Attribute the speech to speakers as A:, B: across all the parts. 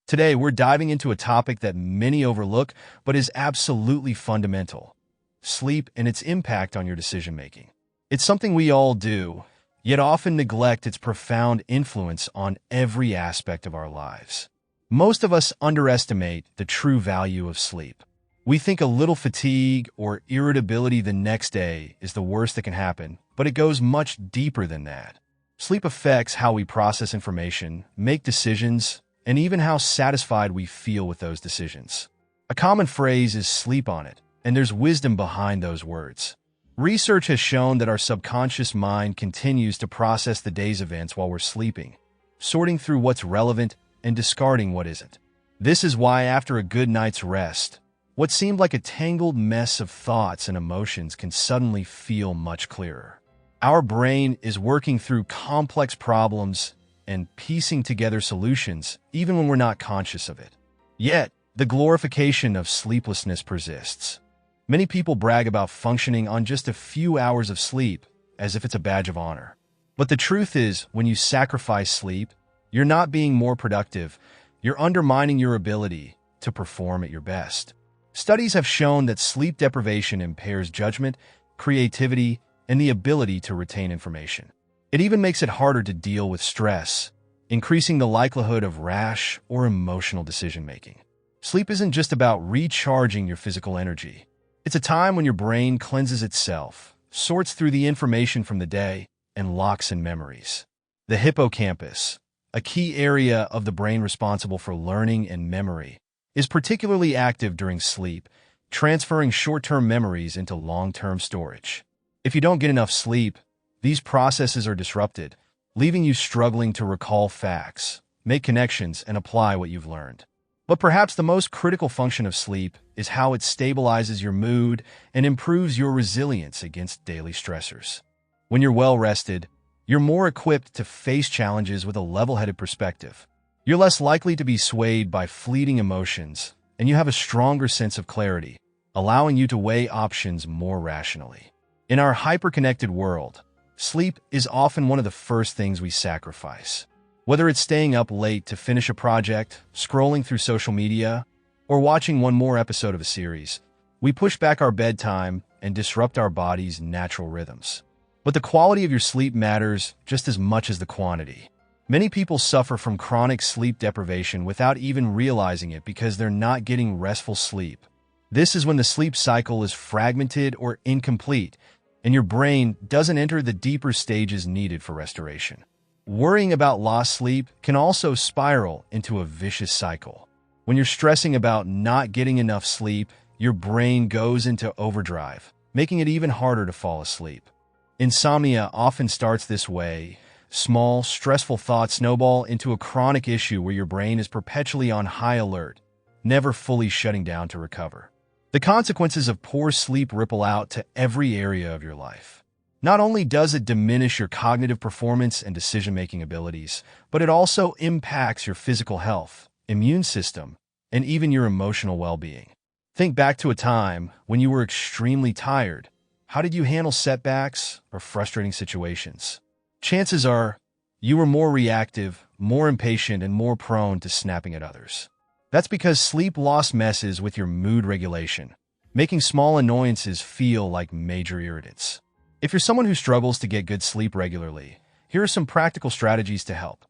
A: Today, we're diving into a topic that many overlook but is absolutely fundamental: sleep and its impact on your decision-making. It's something we all do, yet often neglect its profound influence on every aspect of our lives. Most of us underestimate the true value of sleep. We think a little fatigue or irritability the next day is the worst that can happen, but it goes much deeper than that. Sleep affects how we process information, make decisions, and even how satisfied we feel with those decisions. A common phrase is "sleep on it," and there's wisdom behind those words. Research has shown that our subconscious mind continues to process the day's events while we're sleeping, sorting through what's relevant and discarding what isn't. This is why after a good night's rest, what seemed like a tangled mess of thoughts and emotions can suddenly feel much clearer. Our brain is working through complex problems and piecing together solutions even when we're not conscious of it. Yet, the glorification of sleeplessness persists. Many people brag about functioning on just a few hours of sleep as if it's a badge of honor. But the truth is, when you sacrifice sleep, you're not being more productive, you're undermining your ability to perform at your best. Studies have shown that sleep deprivation impairs judgment, creativity, and the ability to retain information. It even makes it harder to deal with stress, increasing the likelihood of rash or emotional decision-making. Sleep isn't just about recharging your physical energy. It's a time when your brain cleanses itself, sorts through the information from the day, and locks in memories. The hippocampus, a key area of the brain responsible for learning and memory, is particularly active during sleep, transferring short-term memories into long-term storage. If you don't get enough sleep, these processes are disrupted, leaving you struggling to recall facts, make connections, and apply what you've learned. But perhaps the most critical function of sleep is how it stabilizes your mood and improves your resilience against daily stressors. When you're well-rested, you're more equipped to face challenges with a level-headed perspective. You're less likely to be swayed by fleeting emotions, and you have a stronger sense of clarity, allowing you to weigh options more rationally. In our hyper-connected world, sleep is often one of the first things we sacrifice. Whether it's staying up late to finish a project, scrolling through social media, or watching one more episode of a series, we push back our bedtime and disrupt our body's natural rhythms. But the quality of your sleep matters just as much as the quantity. Many people suffer from chronic sleep deprivation without even realizing it because they're not getting restful sleep. This is when the sleep cycle is fragmented or incomplete, and your brain doesn't enter the deeper stages needed for restoration. Worrying about lost sleep can also spiral into a vicious cycle. When you're stressing about not getting enough sleep, your brain goes into overdrive, making it even harder to fall asleep. Insomnia often starts this way. Small, stressful thoughts snowball into a chronic issue where your brain is perpetually on high alert, never fully shutting down to recover. The consequences of poor sleep ripple out to every area of your life. Not only does it diminish your cognitive performance and decision-making abilities, but it also impacts your physical health, immune system, and even your emotional well-being. Think back to a time when you were extremely tired. How did you handle setbacks or frustrating situations? Chances are you were more reactive, more impatient, and more prone to snapping at others. That's because sleep loss messes with your mood regulation, making small annoyances feel like major irritants. If you're someone who struggles to get good sleep regularly, here are some practical strategies to help.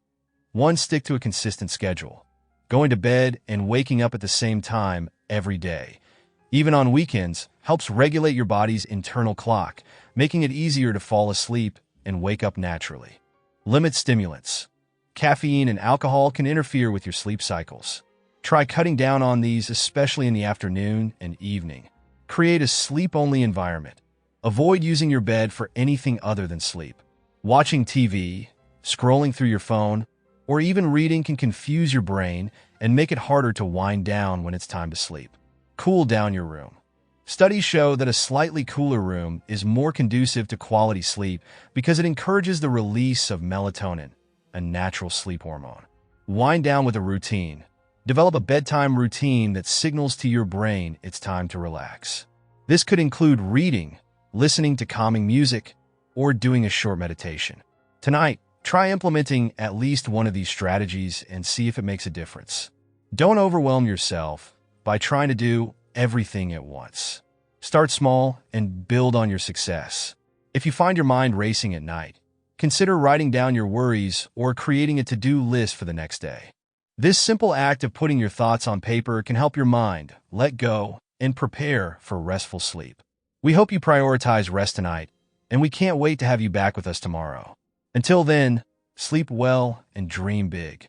A: 1. Stick to a consistent schedule. Going to bed and waking up at the same time every day, even on weekends, helps regulate your body's internal clock, making it easier to fall asleep and wake up naturally. Limit stimulants. Caffeine and alcohol can interfere with your sleep cycles. Try cutting down on these, especially in the afternoon and evening. Create a sleep-only environment. Avoid using your bed for anything other than sleep. Watching TV, scrolling through your phone, or even reading can confuse your brain and make it harder to wind down when it's time to sleep. Cool down your room. Studies show that a slightly cooler room is more conducive to quality sleep because it encourages the release of melatonin, a natural sleep hormone. Wind down with a routine. Develop a bedtime routine that signals to your brain it's time to relax. This could include reading, listening to calming music, or doing a short meditation. Tonight, try implementing at least one of these strategies and see if it makes a difference. Don't overwhelm yourself by trying to do everything at once. Start small and build on your success. If you find your mind racing at night, consider writing down your worries or creating a to-do list for the next day. This simple act of putting your thoughts on paper can help your mind let go and prepare for restful sleep. We hope you prioritize rest tonight, and we can't wait to have you back with us tomorrow. Until then, sleep well and dream big.